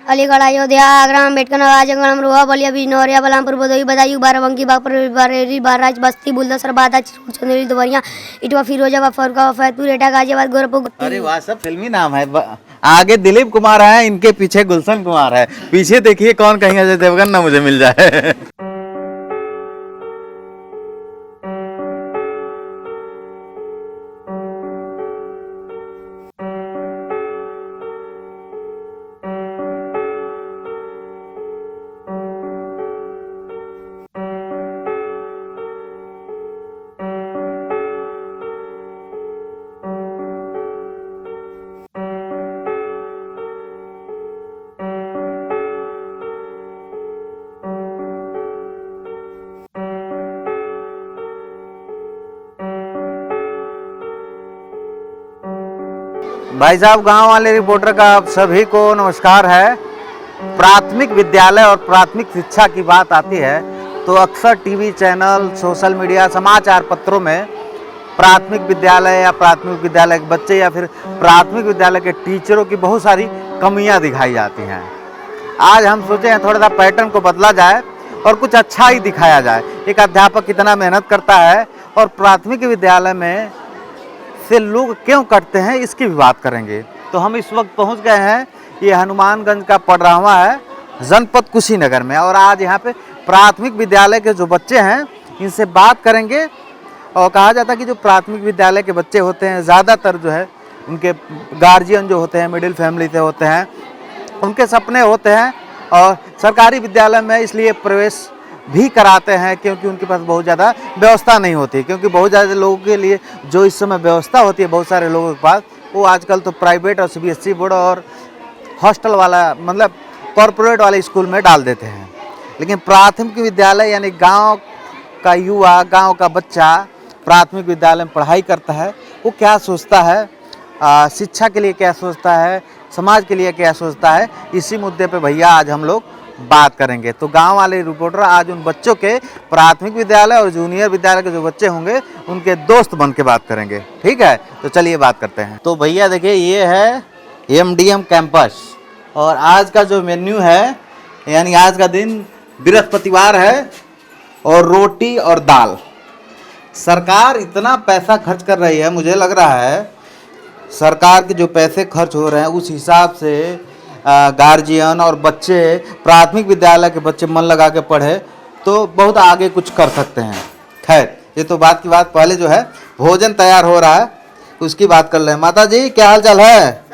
अलीगढ़, अयोध्या, आगरा, अम्बेडकर नगर, आजमगढ़, अमरोहा, बलिया, बिजनौर, बलरामपुर, भदोही, बदायूं, बाराबंकी, बागपत, बरेली, बहराइच, बस्ती, बुलंदशहर, बादा, चंदेरी, देवरिया, इटवा, फिरोजाबाद, फर्रुखाबाद, फैजपुर, एटा, गाजियाबाद, गोरखपुर। अरे वाह, सब फिल्मी नाम है। आगे दिलीप कुमार है, इनके पीछे गुलशन कुमार है। पीछे देखिए कौन कहीं अजय देवगन ना मुझे मिल जाए। भाई साहब, गांव वाले रिपोर्टर का आप सभी को नमस्कार है। प्राथमिक विद्यालय और प्राथमिक शिक्षा की बात आती है तो अक्सर टीवी चैनल, सोशल मीडिया, समाचार पत्रों में प्राथमिक विद्यालय या प्राथमिक विद्यालय के बच्चे या फिर प्राथमिक विद्यालय के टीचरों की बहुत सारी कमियां दिखाई जाती हैं। आज हम सोचे हैं थोड़ा सा पैटर्न को बदला जाए और कुछ अच्छा ही दिखाया जाए। एक अध्यापक कितना मेहनत करता है और प्राथमिक विद्यालय में से लोग क्यों करते हैं, इसकी भी बात करेंगे। तो हम इस वक्त पहुंच गए हैं, ये हनुमानगंज का पडरावा है, जनपद कुशीनगर में। और आज यहाँ पे प्राथमिक विद्यालय के जो बच्चे हैं इनसे बात करेंगे। और कहा जाता है कि जो प्राथमिक विद्यालय के बच्चे होते हैं ज़्यादातर जो है उनके गार्जियन जो होते हैं मिडिल फैमिली से होते हैं, उनके सपने होते हैं और सरकारी विद्यालय में इसलिए प्रवेश भी कराते हैं क्योंकि उनके पास बहुत ज़्यादा व्यवस्था नहीं होती। क्योंकि बहुत ज़्यादा लोगों के लिए जो इस समय व्यवस्था होती है बहुत सारे लोगों के पास, वो आजकल तो प्राइवेट और CBSE बोर्ड और हॉस्टल वाला मतलब कॉरपोरेट वाले स्कूल में डाल देते हैं। लेकिन प्राथमिक विद्यालय यानी गांव का युवा, गांव का बच्चा प्राथमिक विद्यालय में पढ़ाई करता है, वो क्या सोचता है, शिक्षा के लिए क्या सोचता है, समाज के लिए क्या सोचता है, इसी मुद्दे पे भैया आज हम लोग बात करेंगे। तो गांव वाले रिपोर्टर आज उन बच्चों के प्राथमिक विद्यालय और जूनियर विद्यालय के जो बच्चे होंगे उनके दोस्त बन के बात करेंगे। ठीक है, तो चलिए बात करते हैं। तो भैया देखिए, ये है MDM कैंपस और आज का जो मेन्यू है यानी आज का दिन बृहस्पतिवार है और रोटी और दाल। सरकार इतना पैसा खर्च कर रही है, मुझे लग रहा है सरकार के जो पैसे खर्च हो रहे हैं उस हिसाब से गार्जियन और बच्चे, प्राथमिक विद्यालय के बच्चे मन लगा के पढ़े तो बहुत आगे कुछ कर सकते हैं। खैर, ये तो बात की बात। पहले जो है भोजन तैयार हो रहा है उसकी बात कर रहे हैं। माता जी, क्या हाल चाल है?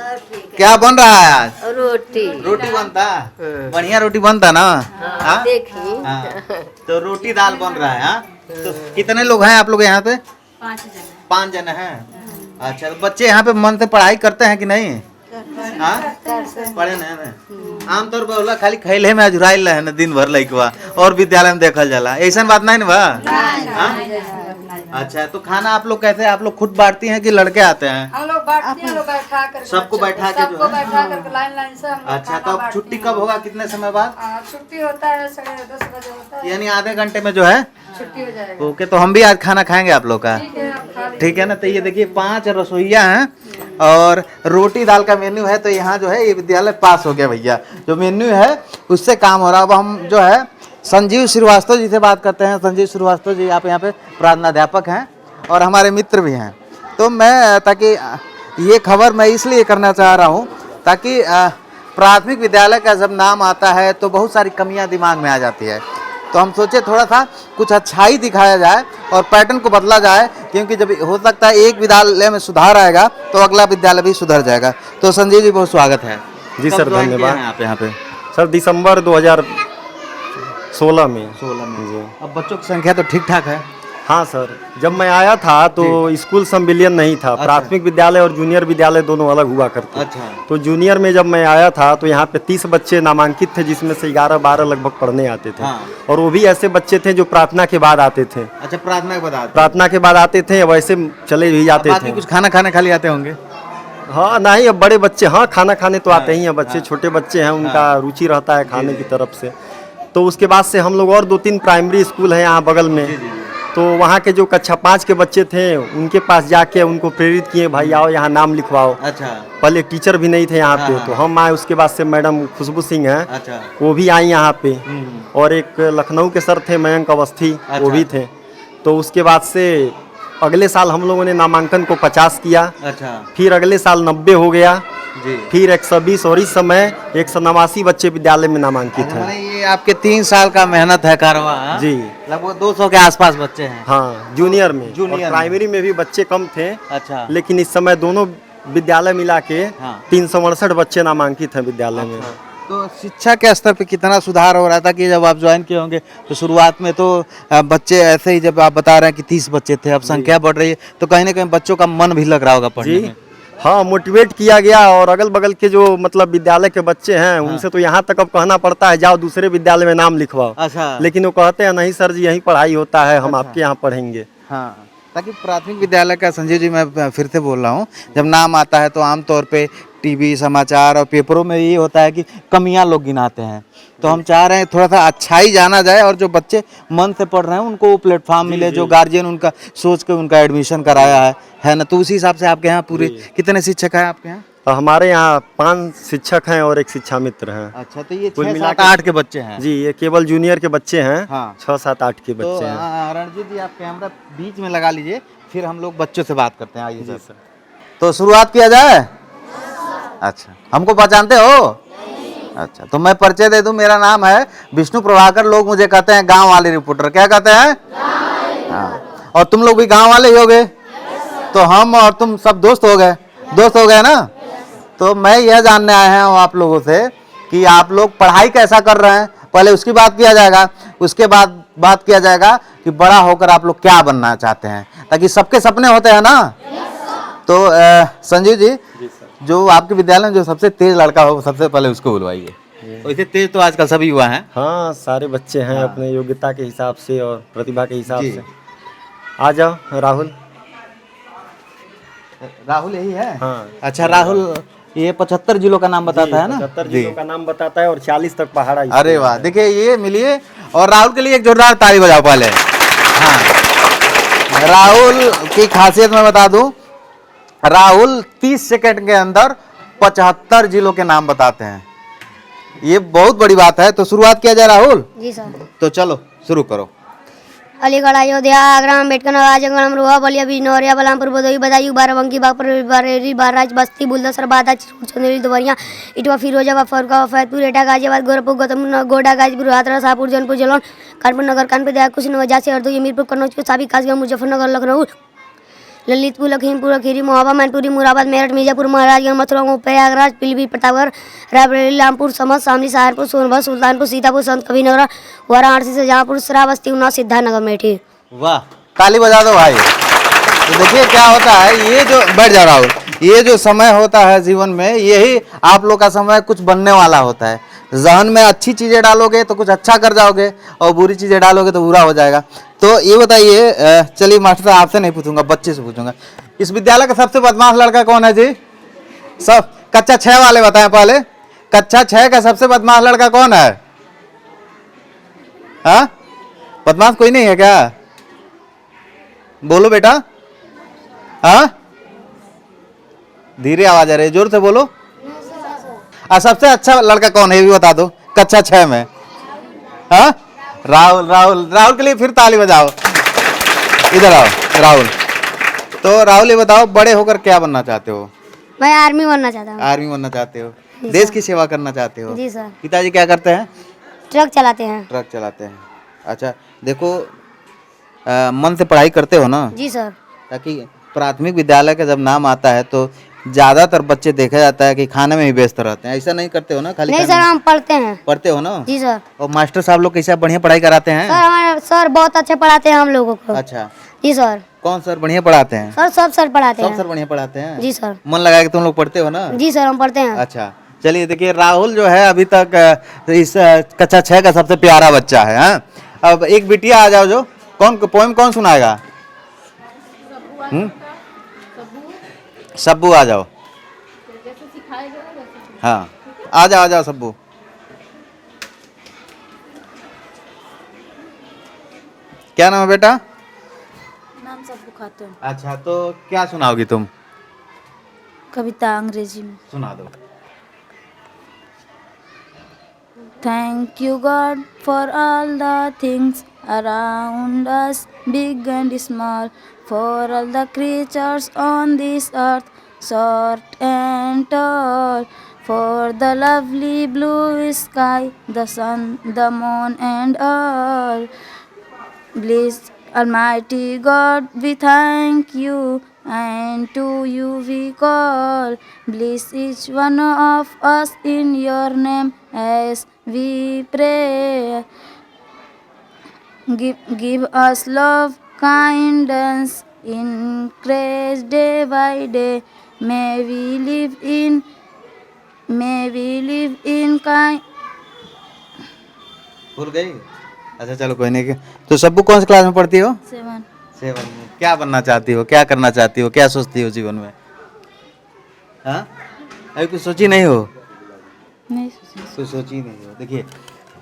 क्या बन रहा है आज? रोटी बनता, बढ़िया रोटी बनता ना? देखिए, तो रोटी दाल बन रहा है। हाँ, तो कितने लोग हैं आप लोग यहाँ पे? 5 जने हैं। अच्छा, तो बच्चे यहाँ पे मन से पढ़ाई करते हैं कि नहीं? हाँ, पढ़े नहीं। आमतौर पर बोला खाली खैले में अजुराइल रहे न दिन भर लइकवा और विद्यालय में देखल जाला, ऐसा बात नहीं ना बा? अच्छा, तो खाना आप लोग कैसे, आप लोग खुद बांटती हैं कि लड़के आते हैं? हम लोग बांटते हैं, बैठा कर सबको बैठा के जो है लाइन से। अच्छा, तो अब छुट्टी कब होगा, कितने समय बाद छुट्टी होता है? 10:30 बजे होता है, यानी आधे घंटे में जो है छुट्टी हो जाएगा। ओके, तो हम भी आज खाना खाएंगे आप लोग का, ठीक है ना? तो ये देखिए 5 रसोइया हैं और रोटी दाल का मेन्यू है। तो यहाँ जो है ये विद्यालय पास हो गया भैया, जो मेन्यू है उससे काम हो रहा है। अब हम जो है संजीव श्रीवास्तव जी से बात करते हैं। संजीव श्रीवास्तव जी आप यहाँ पे प्राध्यापक हैं और हमारे मित्र भी हैं। तो मैं ताकि ये खबर मैं इसलिए करना चाह रहा हूँ ताकि प्राथमिक विद्यालय का जब नाम आता है तो बहुत सारी कमियाँ दिमाग में आ जाती है। तो हम सोचे थोड़ा सा कुछ अच्छाई दिखाया जाए और पैटर्न को बदला जाए, क्योंकि जब हो सकता है एक विद्यालय में सुधार आएगा तो अगला विद्यालय भी सुधर जाएगा। तो संजीव जी, बहुत स्वागत है। जी सर, धन्यवाद। आप यहाँ पे सर दिसंबर 2016 में जी। अब बच्चों की संख्या तो ठीक ठाक है? हाँ सर, जब मैं आया था तो स्कूल संविलियन नहीं था। अच्छा। प्राथमिक विद्यालय और जूनियर विद्यालय दोनों अलग हुआ करते। अच्छा। तो जूनियर में जब मैं आया था तो यहाँ पे 30 बच्चे नामांकित थे, जिसमें से 11-12 लगभग पढ़ने आते थे। हाँ। और वो भी ऐसे बच्चे थे जो प्रार्थना के बाद आते थे। अच्छा, प्रार्थना के बाद आते थे, वैसे चले भी जाते थे। कुछ खाना खाने खाली आते होंगे? हाँ नहीं, अब बड़े बच्चे हाँ खाना खाने तो आते ही हैं बच्चे। छोटे बच्चे हैं, उनका रुचि रहता है खाने की तरफ से। तो उसके बाद से हम लोग और 2-3 प्राइमरी स्कूल है यहाँ बगल में, तो वहाँ के जो कक्षा 5 के बच्चे थे उनके पास जाके उनको प्रेरित किए, भाई आओ यहाँ नाम लिखवाओ। अच्छा पहले टीचर भी नहीं थे यहाँ हाँ, पे, हाँ, तो हम आए, उसके बाद से मैडम खुशबू सिंह हैं, अच्छा वो भी आई यहाँ पे। और एक लखनऊ के सर थे मयंक अवस्थी, वो भी थे। तो उसके बाद से अगले साल हम लोगों ने नामांकन को 50 किया, अच्छा फिर अगले साल 90 हो गया, जी। फिर 120 और इस समय 189 बच्चे विद्यालय में नामांकित अच्छा, हैं। माने ये आपके 3 साल का मेहनत है कारवां। जी लगभग 200 के आसपास बच्चे हैं। हाँ, जूनियर में। जूनियर और में। प्राइमरी में भी बच्चे कम थे, अच्छा लेकिन इस समय दोनों विद्यालय मिला के हाँ। 368 बच्चे नामांकित हैं विद्यालय में। तो शिक्षा के स्तर पे कितना सुधार हो रहा था कि जब आप ज्वाइन किए होंगे तो शुरुआत में तो बच्चे ऐसे ही, जब आप बता रहे हैं कि 30 बच्चे थे, अब संख्या बढ़ रही है तो कहीं ना कहीं बच्चों का मन भी लग रहा होगा पढ़ने जी में। हाँ, मोटिवेट किया गया। और अगल बगल के जो मतलब विद्यालय के बच्चे हैं उनसे तो यहाँ तक अब कहना पड़ता है जाओ दूसरे विद्यालय में नाम लिखवाओ, अच्छा लेकिन वो कहते हैं नहीं सर जी यहीं पढ़ाई होता है, हम आपके यहाँ पढ़ेंगे। हाँ, ताकि प्राथमिक विद्यालय का, संजीव जी मैं फिर से बोल रहा हूँ, जब नाम आता है तो आमतौर पे टीवी समाचार और पेपरों में ये होता है कि कमियां लोग गिनाते हैं, तो हम चाह रहे हैं थोड़ा सा अच्छाई जाना जाए और जो बच्चे मन से पढ़ रहे हैं उनको वो प्लेटफॉर्म मिले, जो गार्जियन उनका सोच के उनका एडमिशन कराया है ना। तो उसी हिसाब से आपके यहाँ पूरे कितने शिक्षक हैं आपके यहाँ? तो हमारे यहाँ 5 शिक्षक हैं और एक शिक्षा मित्र हैं। अच्छा, तो ये कुल 6, मिला 7, के- 8 के बच्चे हैं। जी, ये केवल जूनियर के बच्चे हैं। हाँ। 6, 7, 8 के तो बच्चे हैं। रणजीत जी आप कैमरा बीच में लगा लीजिए, फिर हम लोग बच्चों से बात करते हैं। आइए सर। तो शुरुआत किया जाए। अच्छा, हमको पहचानते हो? अच्छा, तो मैं परिचय दे दूं, मेरा नाम है विष्णु प्रभाकर, लोग मुझे कहते हैं गांव वाले रिपोर्टर। क्या कहते हैं? हाँ। और तुम लोग भी गांव वाले ही हो गए, तो हम और तुम सब दोस्त हो गए ना। तो मैं यह जानने आया हूँ आप लोगों से कि आप लोग पढ़ाई कैसा कर रहे हैं, पहले उसकी बात किया जाएगा, उसके बाद बात किया जाएगा कि बड़ा होकर आप लोग क्या बनना चाहते हैं, ताकि सबके सपने होते हैं ना। तो संजीव जी, जो आपके विद्यालय में जो सबसे तेज लड़का हो सबसे पहले उसको बुलवाइए। वैसे तेज तो आजकल सभी युवा हैं। हाँ, सारे बच्चे हैं अपने योग्यता के हिसाब से और प्रतिभा के हिसाब जी। से। आ जाओ राहुल। राहुल यही है? हाँ। अच्छा, राहुल ये 75 जिलों का नाम बताता है ना? 75 जिलों का नाम बताता है और 40 तक पहाड़ा। अरे वाह, देखिए ये मिलिए और राहुल के लिए एक जोरदार ताली बजाओ पहले। हाँ, राहुल की खासियत मैं बता दूं, राहुल 30 सेकंड के अंदर 75 जिलों के नाम बताते हैं, ये बहुत बड़ी बात है। तो शुरुआत किया जाए राहुल? जी सर। तो चलो शुरू करो। अलीगढ़, अयोध्या, आगरा, अम्बेडकर नगर, आजमगढ़, अमरोहा, बलिया, बिजनौरिया, बलरामपुर, भदोही, बदायूं, बाराबंकी, बागपत, बरेली, बहराइच, बस्ती, बुलंदशहर, बादा, चित्रकूट, चंदेरी, देवरिया, इटवा, फिरोजाबाद, फर्रुखाबाद, फैजपुर, एटा, गाजियाबाद, गोरखपुर, गौतमबुद्ध नगर, गोड्डा, गाजीपुर, हाथरस, शाहपुर, जौनपुर, जालौन, कानपुर नगर, कानपुर, दया, कुशीनगर, झांसी, हरदोई, हमीरपुर, कन्नौज, कौसाम्बी, कासगंज, मुजफ्फरनगर, लखनऊ, ललितपुर, लखीमपुर खीरी, मोहाबा, मैनपुरी, मुरादाबाद, मेरठ, मिर्जापुर, महाराजगंज, मथुरा, प्रयागराज, पीलीभीत, प्रतापगढ़, रायबरेली, रामपुर, समस्त, शामली, सहारनपुर, सोनभद्र, सुल्तानपुर, सीतापुर, संत कबीरनगर, वाराणसी, शाहजहाँपुर, श्रावस्ती, उन्नाव, सिद्धार्थनगर, मेठी। वाह, ताली बजा दो भाई। तो देखिए क्या होता है, ये जो बैठ जा रहा हूँ, ये जो समय होता है जीवन में, यही आप लोग का समय कुछ बनने वाला होता है। जहन में अच्छी चीजें डालोगे तो कुछ अच्छा कर जाओगे और बुरी चीजें डालोगे तो बुरा हो जाएगा। तो ये बताइए, चलिए मास्टर साहब आपसे नहीं पूछूंगा, बच्चे से पूछूंगा, इस विद्यालय का सबसे बदमाश लड़का कौन है जी? सब कक्षा 6 वाले बताएं पहले, कक्षा 6 का सबसे बदमाश लड़का कौन है? हाँ, बदमाश कोई नहीं है क्या? बोलो बेटा। हाँ, धीरे आवाज आ रही है, जोर से बोलो। सबसे अच्छा लड़का कौन है ये भी बता दो कक्षा 6 में? हाँ, राहुल। राहुल, राहुल के लिए फिर ताली बजाओ। इधर आओ राहुल। तो राहुल ये बताओ, बड़े होकर क्या बनना चाहते हो? मैं आर्मी बनना चाहता हूँ। आर्मी बनना चाहते हो, देश की सेवा करना चाहते हो? जी सर। पिताजी क्या करते हैं? ट्रक चलाते हैं। ट्रक चलाते हैं। अच्छा, देखो मन से पढ़ाई करते हो ना? जी सर। ताकि प्राथमिक विद्यालय का जब नाम आता है तो ज्यादातर बच्चे देखा जाता है कि खाने में ही व्यस्त रहते हैं, ऐसा नहीं करते हो ना? खाली नहीं खाने सर, में? हम पढ़ते हैं। पढ़ते हो ना? जी सर। और मास्टर साहब लोग कैसा बढ़िया पढ़ाई कराते हैं? सर हमारे सर बहुत अच्छे पढ़ाते हैं हम लोगों को। अच्छा, जी सर। कौन सर बढ़िया पढ़ाते हैं? सर सब सर पढ़ाते सब हैं। सर बढ़िया पढ़ाते हैं? जी सर। मन लगा के तुम लोग पढ़ते हो ना? जी सर, हम पढ़ते हैं। अच्छा, चलिए देखिए, राहुल जो है अभी तक इस कक्षा 6 का सबसे प्यारा बच्चा है। हाँ? अब एक बिटिया आ जाओ, जो कौन पोएम कौन सुनाएगा? सब्बू आ जाओ। हाँ, आ जाओ सब्बू। क्या नाम है बेटा? खातून। अच्छा, तो क्या सुनाओगी तुम? कविता अंग्रेजी में। सुना दो। Thank you God for all the things around us, big and small, for all the creatures on this earth, short and tall, for the lovely blue sky, the sun, the moon and all. Bless Almighty God, we thank you, and to you we call. Bless each one of us in your name as we pray. Give us love, kindness, increase day by day. May we live in kind. भूल गई? अच्छा चलो कोई नहीं। तो सब्बू कौन सी class में पढ़ती हो? 7. 7 में। क्या बनना चाहती हो, क्या करना चाहती हो, क्या सोचती हो जीवन में? हाँ, अभी कुछ सोची नहीं हो? नहीं सोची। कुछ सोची नहीं हो। देखिए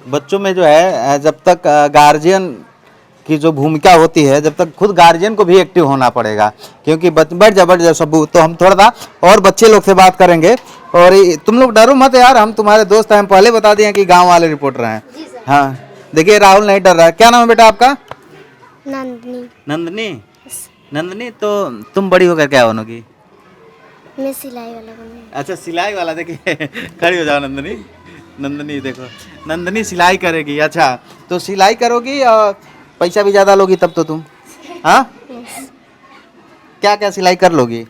बच्चों में जो है जब तक गार्जियन की जो भूमिका होती है, जब तक खुद गार्जियन को भी एक्टिव होना पड़ेगा, क्योंकि बैठ जा सब्बू। तो हम थोड़ा सा और बच्चे लोग से बात करेंगे। और तुम लोग डरो मत यार, हम तुम्हारे दोस्त हैं, हम पहले बता दिए कि गांव वाले रिपोर्टर हैं। हाँ देखिए राहुल नहीं डर रहा है। क्या नाम है बेटा आपका? नंदनी। नंदनी। नंदनी, तो तुम बड़ी होकर क्या बनोगी? मैं सिलाई वाला बनूंगी। अच्छा सिलाई वाला। देखिए खड़ी हो जाओ नंदनी। नंदनी देखो, नंदनी सिलाई करेगी। अच्छा तो सिलाई करोगी और पैसा भी ज़्यादा लोगी तब तो तुम। हाँ क्या क्या सिलाई कर लोगी?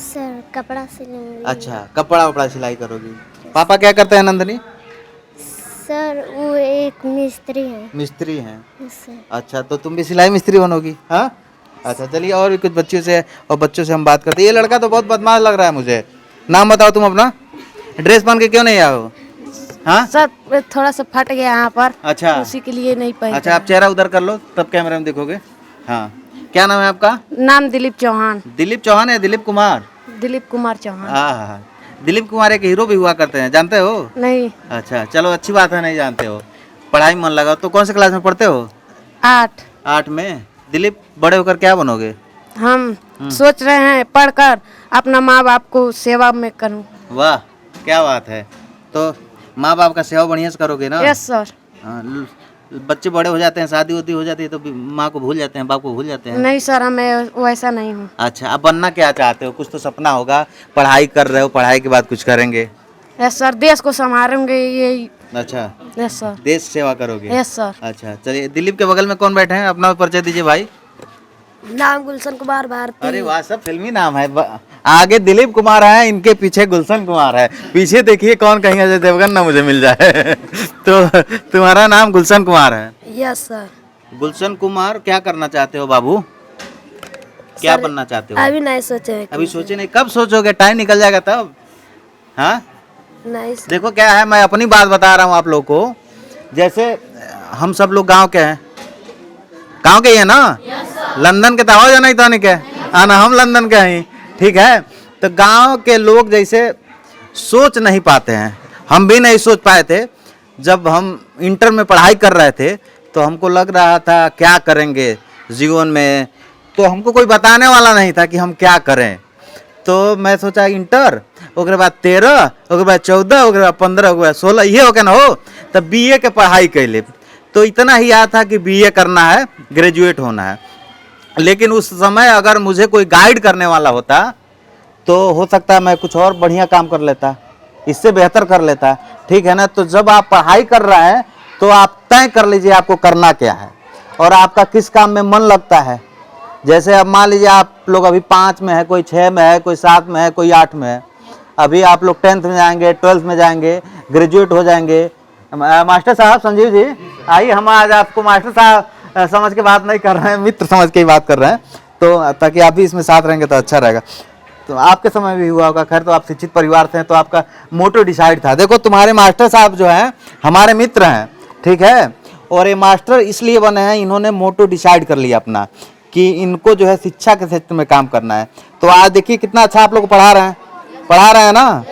सर कपड़ा सिलूंगी। अच्छा कपड़ा वपड़ा सिलाई करोगी। पापा क्या करते हैं नंदनी? सर वो एक मिस्त्री हैं। मिस्त्री हैं। सर अच्छा तो तुम भी सिलाई मिस्त्री बनोगी? हाँ अच्छा चलिए और भी कुछ बच्चों से हम बात करते हैं। ये लड़का तो बहुत बदमाश लग रहा है मुझे। नाम बताओ तुम अपना। ड्रेस पहन के क्यों नहीं आए हो? हाँ सर थोड़ा सा फट गया यहाँ पर, अच्छा उसी के लिए नहीं पहन। अच्छा आप चेहरा उधर कर लो तब कैमरे में देखोगे। हाँ क्या नाम है आपका? नाम दिलीप चौहान। दिलीप चौहान है? दिलीप कुमार? दिलीप कुमार चौहान। हाँ दिलीप कुमार एक हीरो भी हुआ करते हैं, जानते हो? नहीं। अच्छा चलो अच्छी बात है, नहीं जानते हो। पढ़ाई में मन लगाओ। तो कौन से क्लास में पढ़ते हो? 8। 8 में। दिलीप बड़े होकर क्या बनोगे? हम सोच रहे हैं पढ़कर अपना माँ बाप को सेवा में करूँ। वाह क्या बात है। तो माँ बाप का सेवा बढ़िया से करोगे ना? Yes sir. हाँ, बच्चे बड़े हो जाते हैं, शादी होती हो जाती है तो माँ को भूल जाते हैं, बाप को भूल जाते हैं। नहीं सर, हमें वैसा नहीं हूँ। अच्छा अब बनना क्या चाहते हो? कुछ तो सपना होगा, पढ़ाई कर रहे हो, पढ़ाई के बाद कुछ करेंगे। यस सर, देश को संभालेंगे ये। अच्छा यस सर। देश सेवा करोगे। Yes sir. अच्छा चलिए दिलीप के बगल में कौन बैठे हैं, अपना परिचय दीजिए भाई। नाम गुलशन कुमार भारती। अरे वाह सब फिल्मी नाम है। आगे दिलीप कुमार है, इनके पीछे गुलशन कुमार है। पीछे देखिए कौन कहीं अजय देवगन ना मुझे मिल जाए। तो तुम्हारा नाम गुलशन कुमार है? Yes sir. गुलशन कुमार क्या करना चाहते हो बाबू? क्या बनना चाहते हो? अभी नहीं सोचे। अभी सोचे नहीं, कब सोचोगे? टाइम निकल जाएगा तब। हाँ नहीं। देखो क्या है, मैं अपनी बात बता रहा हूँ आप लोग को। जैसे हम सब लोग गांव के हैं, गांव के ही है ना? लंदन के तो हो जाना ही तो नहीं के आना, हम लंदन के हैं। ठीक है तो गांव के लोग जैसे सोच नहीं पाते हैं, हम भी नहीं सोच पाए थे। जब हम इंटर में पढ़ाई कर रहे थे तो हमको लग रहा था क्या करेंगे जीवन में, तो हमको कोई बताने वाला नहीं था कि हम क्या करें। तो मैं सोचा इंटर, उसके बाद 13, उसके बाद 14, उसके बाद 15, उसके बाद 16, ये हो के ना हो तब बीए के पढ़ाई कैले। तो इतना ही याद था कि बीए करना है, ग्रेजुएट होना है। लेकिन उस समय अगर मुझे कोई गाइड करने वाला होता तो हो सकता है मैं कुछ और बढ़िया काम कर लेता, इससे बेहतर कर लेता। ठीक है ना? तो जब आप पढ़ाई कर रहे हैं तो आप तय कर लीजिए आपको करना क्या है और आपका किस काम में मन लगता है। जैसे अब मान लीजिए आप लोग अभी 5 में है, कोई 6 में है, कोई 7 में है, कोई 8 में है। अभी आप लोग 10th में जाएंगे, 12th में जाएंगे, ग्रेजुएट हो जाएंगे। मास्टर साहब संजीव जी आइए, हम आज आपको मास्टर साहब समझ के बात नहीं कर रहे हैं, मित्र समझ के ही बात कर रहे हैं, तो ताकि आप भी इसमें साथ रहेंगे तो अच्छा रहेगा। तो आपके समय भी हुआ होगा, खैर तो आप शिक्षित परिवार से हैं तो आपका मोटो डिसाइड था। देखो तुम्हारे मास्टर साहब जो हैं हमारे मित्र हैं, ठीक है, और ये मास्टर इसलिए बने हैं, इन्होंने मोटो डिसाइड कर लिया अपना कि इनको जो है शिक्षा के क्षेत्र में काम करना है। तो आज देखिए कितना अच्छा आप लोग पढ़ा रहे हैं ना।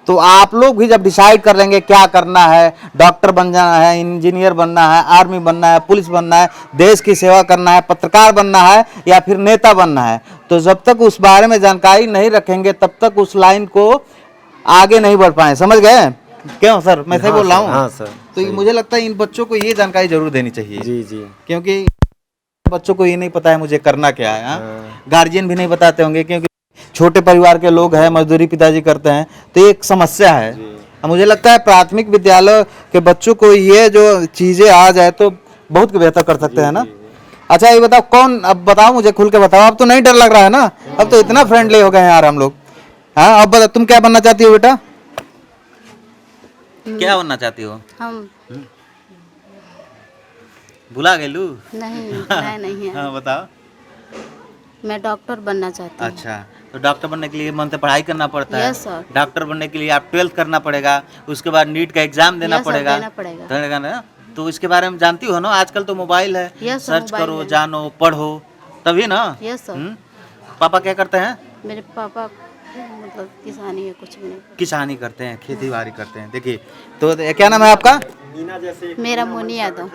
तो आप लोग भी जब डिसाइड कर लेंगे क्या करना है, डॉक्टर बन जाना है, इंजीनियर बनना है, आर्मी बनना है, पुलिस बनना है, देश की सेवा करना है, पत्रकार बनना है या फिर नेता बनना है, तो जब तक उस बारे में जानकारी नहीं रखेंगे तब तक उस लाइन को आगे नहीं बढ़ पाए। समझ गए? क्यों सर, मैं सही बोल रहा हूँ? हाँ सर, तो मुझे लगता है इन बच्चों को ये जानकारी जरूर देनी चाहिए, जी जी। क्योंकि बच्चों को ये नहीं पता है मुझे करना क्या है। हाँ? गार्जियन भी नहीं बताते होंगे, क्योंकि छोटे परिवार के लोग हैं, मजदूरी पिताजी करते हैं, तो ये एक समस्या है। मुझे लगता है प्राथमिक विद्यालय के बच्चों को ये जो चीजें आ जाए तो बहुत बेहतर कर सकते हैं ना। अच्छा ये बताओ, कौन, अब बताओ मुझे खुल के बताओ, अब तो नहीं डर लग रहा है ना, अब तो इतना फ्रेंडली हो गए हैं यार हम लोग। हाँ अब बता, तुम क्या बनना चाहती हो बेटा? क्या बनना चाहती हो? हम भुला गए लू? नहीं है। हाँ बताओ। मैं डॉक्टर बनना चाहती हूँ। अच्छा, तो डॉक्टर बनने के लिए मन से पढ़ाई करना पड़ता है। Yes sir. डॉक्टर बनने के लिए आप 12th करना पड़ेगा, उसके बाद नीट का एग्जाम देना यस सर, पड़ेगा। देना पड़ेगा। पड़ेगा ना? तो इसके बारे में जानती हो ना, आजकल तो मोबाइल है, यस सर, सर्च मोबाइल करो, है। जानो, पढ़ो, तभी ना। Yes sir. पापा क्या करते हैं? मेरे पापा मतलब किसानी है, कुछ भी नहीं। किसानी करते हैं, खेती बाड़ी करते हैं। देखिए तो क्या नाम है आपका? मेरा मोनी यादव।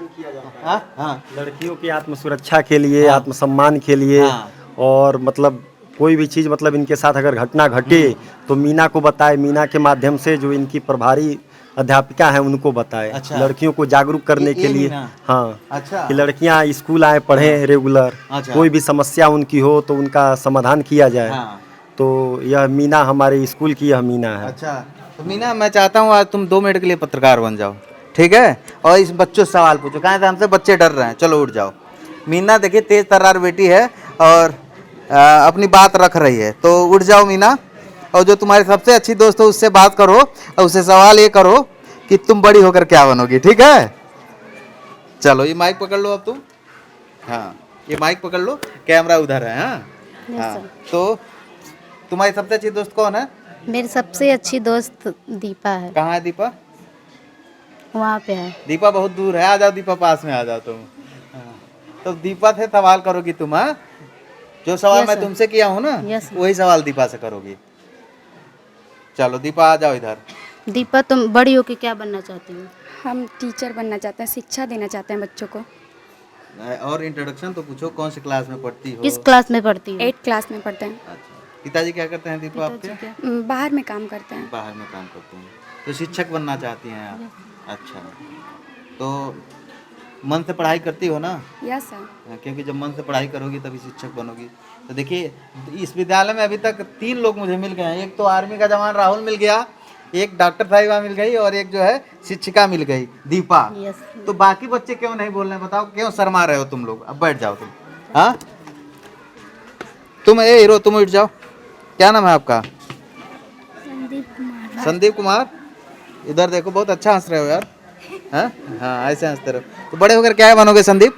हाँ हाँ लड़कियों की आत्म सुरक्षा के लिए, आत्मसम्मान के लिए, हाँ। और मतलब कोई भी चीज़ मतलब इनके साथ अगर घटना घटे तो मीना को बताए, मीना के माध्यम से जो इनकी प्रभारी अध्यापिका है उनको बताए। अच्छा। लड़कियों को जागरूक करने ये के लिए। मीना? हाँ, अच्छा। कि लड़कियां स्कूल आए, पढ़ें रेगुलर। अच्छा। कोई भी समस्या उनकी हो तो उनका समाधान किया जाए। हाँ। तो यह मीना हमारे स्कूल की यह मीना है। अच्छा, तो मीना मैं चाहता हूँ आज तुम 2 मिनट के लिए पत्रकार बन जाओ, ठीक है? और इस बच्चों से सवाल पूछो, कहाँ से हमसे बच्चे डर रहे हैं। चलो उठ जाओ। मीना देखिए तेज तर्रार बेटी है और अपनी बात रख रही है, तो उठ जाओ मीना। और जो तुम्हारी सबसे अच्छी दोस्त हो उससे बात करो और उससे सवाल ये करो कि तुम बड़ी होकर क्या बनोगी, ठीक है? चलो ये माइक पकड़ लो अब तुम। हाँ ये माइक पकड़ लो, कैमरा उधर है। हाँ तो तुम्हारी सबसे अच्छी दोस्त कौन है? मेरी सबसे अच्छी दोस्त दीपा है। कहाँ है दीपा? वहाँ पे है। दीपा बहुत दूर है, आ जाओ दीपा, पास में आ जाओ तुम। हाँ। तो दीपा से सवाल करोगी तुम। हाँ जो सवाल Yes, मैं sir. तुमसे किया हूँ ना, Yes, sir. वही सवाल दीपा से करोगी। चलो दीपा आ जाओ इधर। दीपा तुम बड़ी होके क्या बनना चाहती हो? हम टीचर बनना चाहते हैं, शिक्षा देना चाहते हैं बच्चों को। और इंट्रोडक्शन तो पूछो, कौन सी क्लास में पढ़ती हो? किस क्लास में पढ़ती हो? 8th क्लास में पढ़ते हैं। अच्छा, पिताजी क्या करते हैं दीपा आपके? बाहर में काम करते हैं। बाहर में काम करते हैं। तो शिक्षक बनना चाहती हैं आप? अच्छा, तो मन से पढ़ाई करती हो ना? Yes sir. क्योंकि जब मन से पढ़ाई करोगी तभी शिक्षक बनोगी। तो देखिए इस विद्यालय में अभी तक 3 लोग मुझे मिल गए हैं। एक तो आर्मी का जवान राहुल मिल गया, एक डॉक्टर साहिबा मिल गई और एक जो है शिक्षिका मिल गई दीपा। यस। तो बाकी बच्चे क्यों नहीं बोल रहे हैं बताओ, क्यों शर्मा रहे हो तुम लोग? अब बैठ जाओ तुम। हाँ तुम ए हीरो तुम उठ जाओ। क्या नाम है आपका? संदीप कुमार। इधर देखो, बहुत अच्छा हंस रहे हो यार। हाँ हाँ ऐसे हंसते रहो। तो बड़े होकर क्या बनोगे संदीप?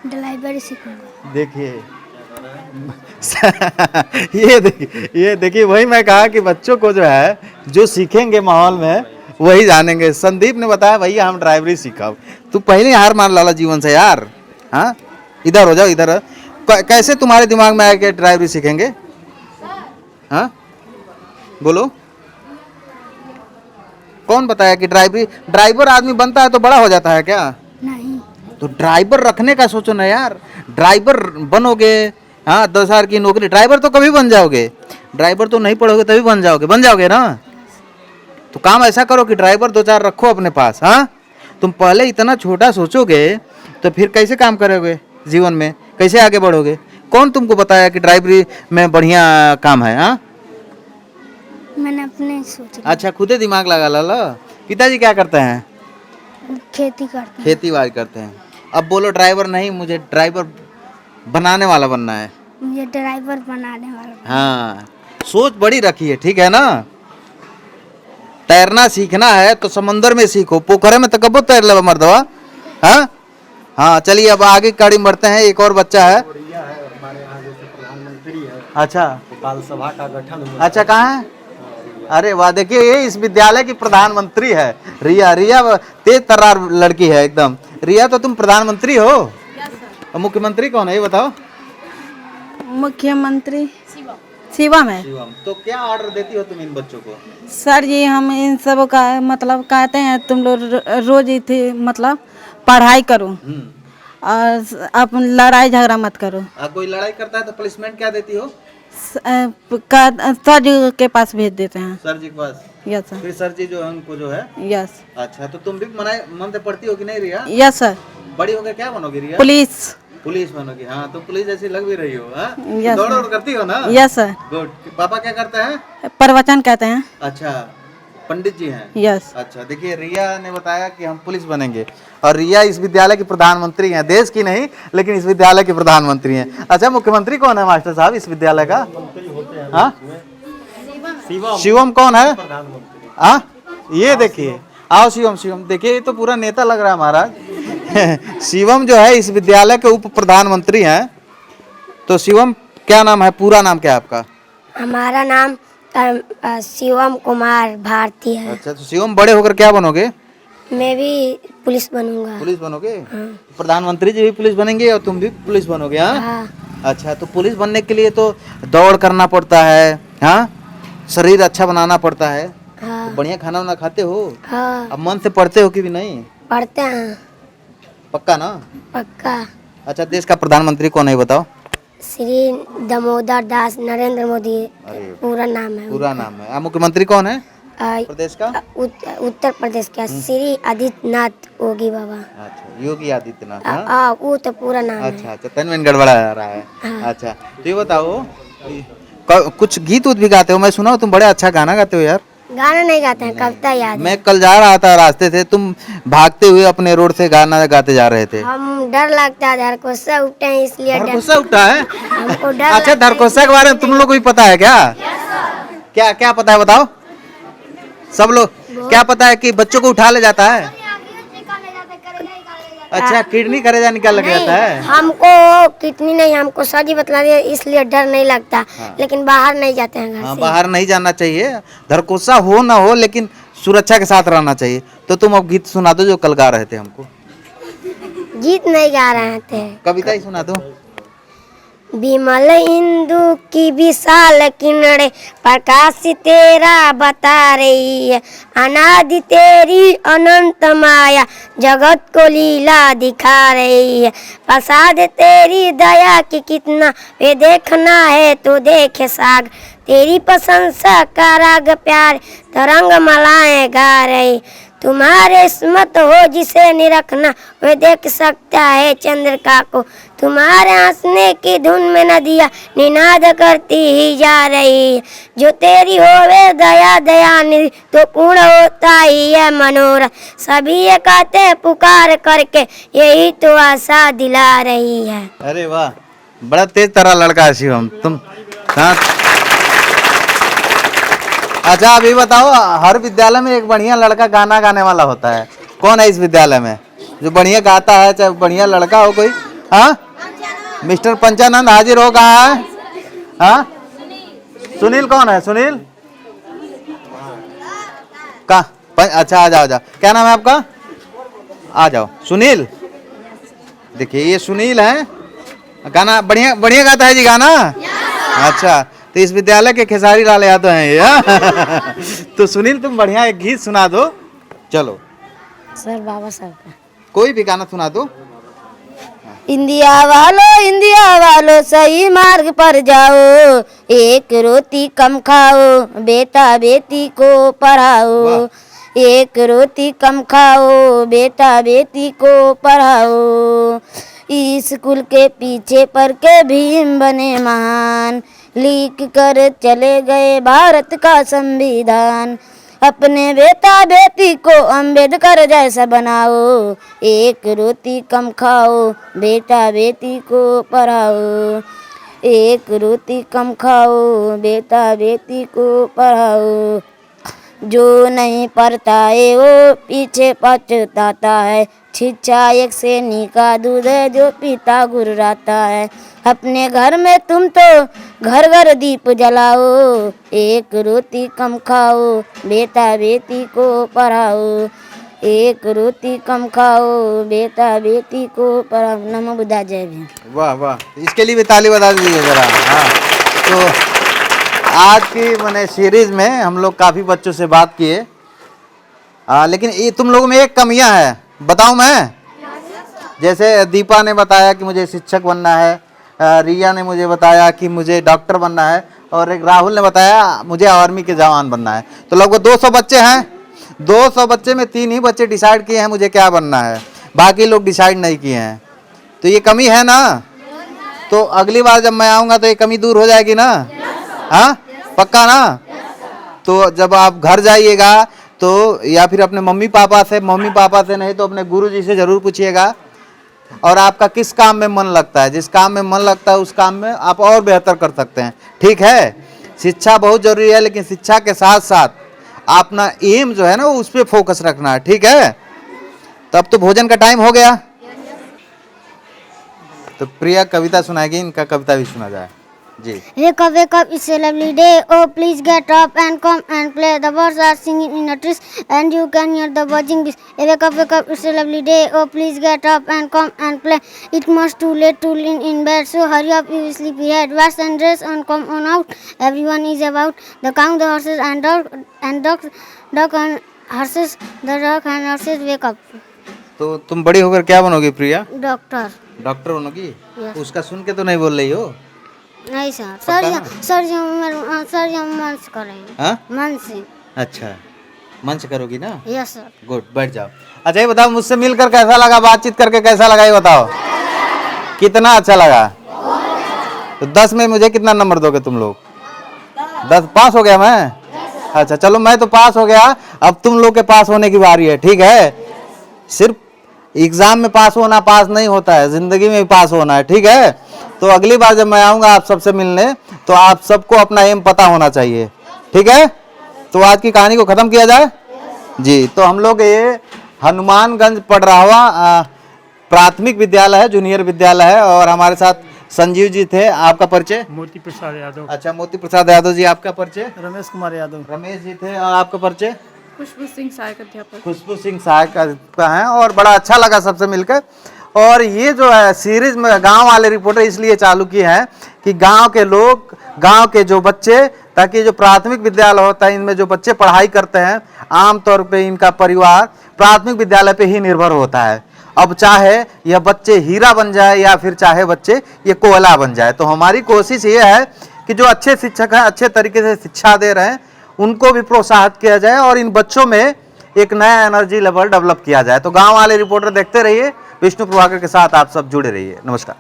ड्राइवर सीखूंगा। देखिए ये देखिए वही मैं कहा कि बच्चों को जो है जो सीखेंगे माहौल में वही जानेंगे। संदीप ने बताया भैया हम ड्राइवरी सीखा। तू पहले हार मान लाला जीवन से यार। हाँ इधर हो जाओ, इधर। कैसे तुम्हारे दिमाग में आया कि ड्राइवरी सीखेंगे? हाँ बोलो, कौन बताया कि ड्राइवर आदमी बनता है तो बड़ा हो जाता है क्या? नहीं। तो ड्राइवर रखने का सोचो ना यार। ड्राइवर बनोगे, हाँ 10,000 की नौकरी। ड्राइवर तो कभी बन जाओगे, ड्राइवर तो नहीं पढ़ोगे तभी बन जाओगे ना। तो काम ऐसा करो कि ड्राइवर 2-4 रखो अपने पास। हाँ तुम पहले इतना छोटा सोचोगे तो फिर कैसे काम करोगे जीवन में, कैसे आगे बढ़ोगे? कौन तुमको बताया कि ड्राइवरी में बढ़िया काम है? हाँ मैंने अपने सोच अच्छा खुद ही दिमाग लगा ला। पिताजी क्या करते हैं? खेती करते हैं। खेती बाड़ी करते हैं। अब बोलो ड्राइवर नहीं, मुझे ड्राइवर बनाने वाला बनना है। मुझे ड्राइवर बनाने वाला। हाँ सोच बड़ी रखी है, ठीक है ना? तैरना सीखना है तो समंदर में सीखो, पोखरे में तो कब तैर ले मर्दवा। हाँ हाँ चलिए अब आगे गाड़ी में बढ़ते हैं। एक और बच्चा है। अच्छा बाल सभा का गठन हुआ। अच्छा कहाँ है? अरे वाह, देखिए ये इस विद्यालय की प्रधानमंत्री है रिया। रिया तेज तर्रार लड़की है एकदम। रिया तो तुम प्रधानमंत्री हो। और मुख्यमंत्री कौन है ये बताओ? मुख्यमंत्री शिवम है। शिवम, तो क्या ऑर्डर देती हो तुम इन बच्चों को? सर जी हम इन सब का मतलब कहते हैं तुम लोग रोज इथे मतलब पढ़ाई करो और आप लड़ाई झगड़ा मत करो। कोई लड़ाई करता है तो पनिशमेंट क्या देती हो? सर जी के पास भेज देते हैं। सर जी के पास? Yes sir. फिर सर जी जो है उनको जो है? यस। अच्छा, तो तुम भी मन से पढ़ती हो कि नहीं रिया? Yes sir. बड़ी होकर क्या बनोगी रिया? पुलिस। पुलिस बनोगी? हाँ, तो पुलिस जैसी लग भी रही हो। हाँ, यस दौड़ सर। दौड़ करती हो ना? Yes sir. गुड। पापा क्या करते हैं? प्रवचन कहते हैं। अच्छा, पंडित जी हैं? यस। अच्छा, देखिए रिया ने बताया कि हम पुलिस बनेंगे, और रिया इस विद्यालय की प्रधानमंत्री हैं, देश की नहीं लेकिन इस विद्यालय की प्रधानमंत्री हैं। अच्छा, मुख्यमंत्री कौन है मास्टर साहब इस विद्यालय का? हाँ, शिवम कौन है? हाँ, ये देखिए, आओ शिवम। शिवम देखिए, ये तो पूरा नेता लग रहा है महाराज। शिवम जो है इस विद्यालय के उप प्रधानमंत्री हैं। तो शिवम, क्या नाम है, पूरा नाम क्या है आपका? हमारा नाम शिवम कुमार भारती है। अच्छा, तो शिवम बड़े होकर क्या बनोगे? मैं भी पुलिस बनूंगा। पुलिस बनोगे? प्रधानमंत्री जी भी पुलिस बनेंगे और तुम भी पुलिस बनोगे? हाँ। हाँ। अच्छा, तो पुलिस बनने के लिए तो दौड़ करना पड़ता है, हाँ, शरीर अच्छा बनाना पड़ता है। हाँ। तो बढ़िया खाना वाना खाते हो? हाँ। अब मन से पढ़ते हो कि भी नहीं? पढ़ते हैं। पक्का ना? पक्का। अच्छा, देश का प्रधानमंत्री कौन है बताओ? श्री दामोदर दास नरेंद्र मोदी पूरा नाम है। पूरा नाम है। मुख्यमंत्री कौन है आ, प्रदेश का? उत्तर प्रदेश का श्री आदित्यनाथ योगी बाबा। अच्छा, योगी आदित्यनाथ। हाँ? वो तो पूरा नाम है। अच्छा अच्छा, तन में गड़बड़ा आ रहा है। हाँ। अच्छा, तो ये बताओ, कुछ गीत उत भी गाते हो? मैं सुना हो तुम बड़े अच्छा गाना गाते हो यार। गाना नहीं गाते हैं, कविता याद है। मैं कल जा रहा था रास्ते से, तुम भागते हुए अपने रोड से गाना गाते जा रहे थे। हम डर लगता है, धरकोसा उठते हैं इसलिए डर। धरकोसा उठता है? हमको डर अच्छा, लगता है। धरकोसा के बारे में तुम लोग को भी पता है क्या? क्या क्या पता है बताओ सब लोग? क्या पता है कि बच्चों को उठा ले जाता है? अच्छा, किडनी करेजा निकाल के जाता है? हमको किडनी नहीं, हमको सर बतला दिया इसलिए डर नहीं लगता। हाँ। लेकिन बाहर नहीं जाते हैं घर हाँ, से। बाहर नहीं जाना चाहिए। धरकोसा हो ना हो लेकिन सुरक्षा के साथ रहना चाहिए। तो तुम अब गीत सुना दो जो कल गा रहे थे हमको। गीत नहीं गा रहे थे, कविता ही सुना दो। विमल इंदु की विशाल किरणें प्रकाश तेरा बता रही है, अनादि तेरी अनंत माया जगत को लीला दिखा रही है। प्रसाद तेरी दया की कितना वे देखना है तो देखे साग, तेरी प्रशंसा का राग प्यार तरंग मलाएं गा रही। तुम्हारे स्मत हो जिसे निरखना वे देख सकता है चंद्रिका को, तुम्हारे हंसने की धुन में नदियाँ निनाद करती ही जा रही है। जो तेरी होवे दया दयानिधि तो पूर्ण होता ही है मनोरथ, सभी ये कहते पुकार करके यही तो आशा दिला रही है। अरे वाह, बड़ा तेज तरह लड़का है शिवम तुम। हाँ। अच्छा, अभी बताओ, हर विद्यालय में एक बढ़िया लड़का गाना गाने वाला होता है। कौन है इस विद्यालय में जो बढ़िया गाता है, चाहे बढ़िया लड़का हो कोई? हाँ, मिस्टर पंचानंद हाजिर हो, कहाँ है? हाँ, सुनील कौन है? सुनील का? अच्छा, आ जाओ, आ जाओ। क्या नाम है आपका? आ जाओ सुनील। देखिए, ये सुनील है, गाना बढ़िया बढ़िया गाता है जी गाना। अच्छा, तो इस विद्यालय के खेसारी लाल यादव हैं ये। तो सुनील, तुम बढ़िया एक गीत सुना दो। चलो सर, बाबा साहब का कोई भी गाना सुना दो। इंडिया वालों सही मार्ग पर जाओ, एक रोटी कम खाओ, बेटा बेटी को पढ़ाओ। एक रोटी कम खाओ, बेटा बेटी को पढ़ाओ। स्कूल के पीछे पढ़ के भीम बने महान, लिख कर चले गए भारत का संविधान। अपने बेटा बेटी को अम्बेडकर जैसा बनाओ, एक रोटी कम खाओ, बेटा बेटी को पढ़ाओ। एक रोटी कम खाओ, बेटा बेटी को पढ़ाओ। जो नहीं पढ़ता है वो पीछे पछताता है, शिक्षा एक सेनी का दूध है जो पीता गुर्राता है। अपने घर में तुम तो घर घर दीप जलाओ, एक रोटी कम खाओ, बेटा बेटी को पढ़ाओ। एक रोटी कम खाओ, बेटा बेटी को पढ़ाओ। नमो बुद्धाय, जय भीम। वाह वाह, इसके लिए भी ताली बजा दीजिए जरा। हाँ, तो आज की मैंने सीरीज में हम लोग काफ़ी बच्चों से बात किए, लेकिन ये तुम लोगों में एक कमियां है, बताऊं मैं? जैसे दीपा ने बताया कि मुझे शिक्षक बनना है, रिया ने मुझे बताया कि मुझे डॉक्टर बनना है, और एक राहुल ने बताया मुझे आर्मी के जवान बनना है। तो लगभग 200 बच्चे हैं। 200 बच्चे में 3 ही बच्चे डिसाइड किए हैं मुझे क्या बनना है, बाकी लोग डिसाइड नहीं किए हैं। तो ये कमी है ना? तो अगली बार जब मैं आऊँगा तो ये कमी दूर हो जाएगी ना? हाँ, पक्का ना? तो जब आप घर जाइएगा तो या फिर अपने मम्मी पापा से नहीं तो अपने गुरुजी से ज़रूर पूछिएगा, और आपका किस काम में मन लगता है, जिस काम में मन लगता है उस काम में आप और बेहतर कर सकते हैं। ठीक है, शिक्षा बहुत ज़रूरी है, लेकिन शिक्षा के साथ साथ अपना एम जो है ना वो उस पर फोकस रखना है। ठीक है, तब तो भोजन का टाइम हो गया। तो प्रिया कविता सुनाएगी, इनका कविता भी सुना जाए जी। Wake up, it's a lovely day. Oh, please get up and come and play. The birds are singing in the trees and you can hear the buzzing bees. Wake up, it's a lovely day. Oh, please get up and come and play. It must too late to lean in bed, so hurry up, you sleepyhead. Wash and dress and come on out. Everyone is about. The cow, the horses and duck and horses. The duck and horses wake up. तो तुम बड़ी होकर क्या बनोगी प्रिया? Doctor बनोगी? Yes. उसका सुन के तो नहीं बोल रही हो? नहीं सर, पक्का ना? सर जी हम मन से करेंगे। हाँ, मन से। अच्छा, मन से करोगी ना? Yes sir. गुड, बैठ जाओ। अच्छा ये बताओ, मुझसे मिलकर कैसा लगा, बातचीत करके कैसा लगा, ये बताओ। कितना अच्छा लगा? तो 10 में मुझे कितना नंबर दोगे तुम लोग? 10 पास हो गया मैं? अच्छा चलो, मैं तो पास हो गया, अब तुम लोग के पास होने की बारी है। ठीक है, सिर्फ एग्जाम में पास होना पास नहीं होता है, जिंदगी में भी पास होना है। ठीक है, तो अगली बार जब मैं आऊँगा आप सबसे मिलने तो आप सबको अपना एम पता होना चाहिए। ठीक है, तो आज की कहानी को ख़त्म किया जाए जी। तो हम लोग ये हनुमानगंज पड़रावा प्राथमिक विद्यालय है, जूनियर विद्यालय है, और हमारे साथ संजीव जी थे। आपका परिचय? मोती प्रसाद यादव। अच्छा, मोती प्रसाद यादव जी। आपका परिचय? रमेश कुमार यादव। रमेश जी थे। और आपका परिचय? खुशबू सिंह सहायक अध्यापक। खुशबू सिंह सहायक का है, और बड़ा अच्छा लगा सबसे मिलकर। और ये जो है सीरीज में गांव वाले रिपोर्टर इसलिए चालू की है कि गांव के लोग, गांव के जो बच्चे, ताकि जो प्राथमिक विद्यालय होता है इनमें जो बच्चे पढ़ाई करते हैं आमतौर पे इनका परिवार प्राथमिक विद्यालय पे ही निर्भर होता है। अब चाहे यह बच्चे हीरा बन जाए या फिर चाहे बच्चे ये कोयला बन जाए, तो हमारी कोशिश ये है कि जो अच्छे शिक्षक हैं, अच्छे तरीके से शिक्षा दे रहे हैं, उनको भी प्रोत्साहित किया जाए और इन बच्चों में एक नया एनर्जी लेवल डेवलप किया जाए। तो गांव वाले रिपोर्टर देखते रहिए, विष्णु प्रभाकर के साथ आप सब जुड़े रहिए। नमस्कार।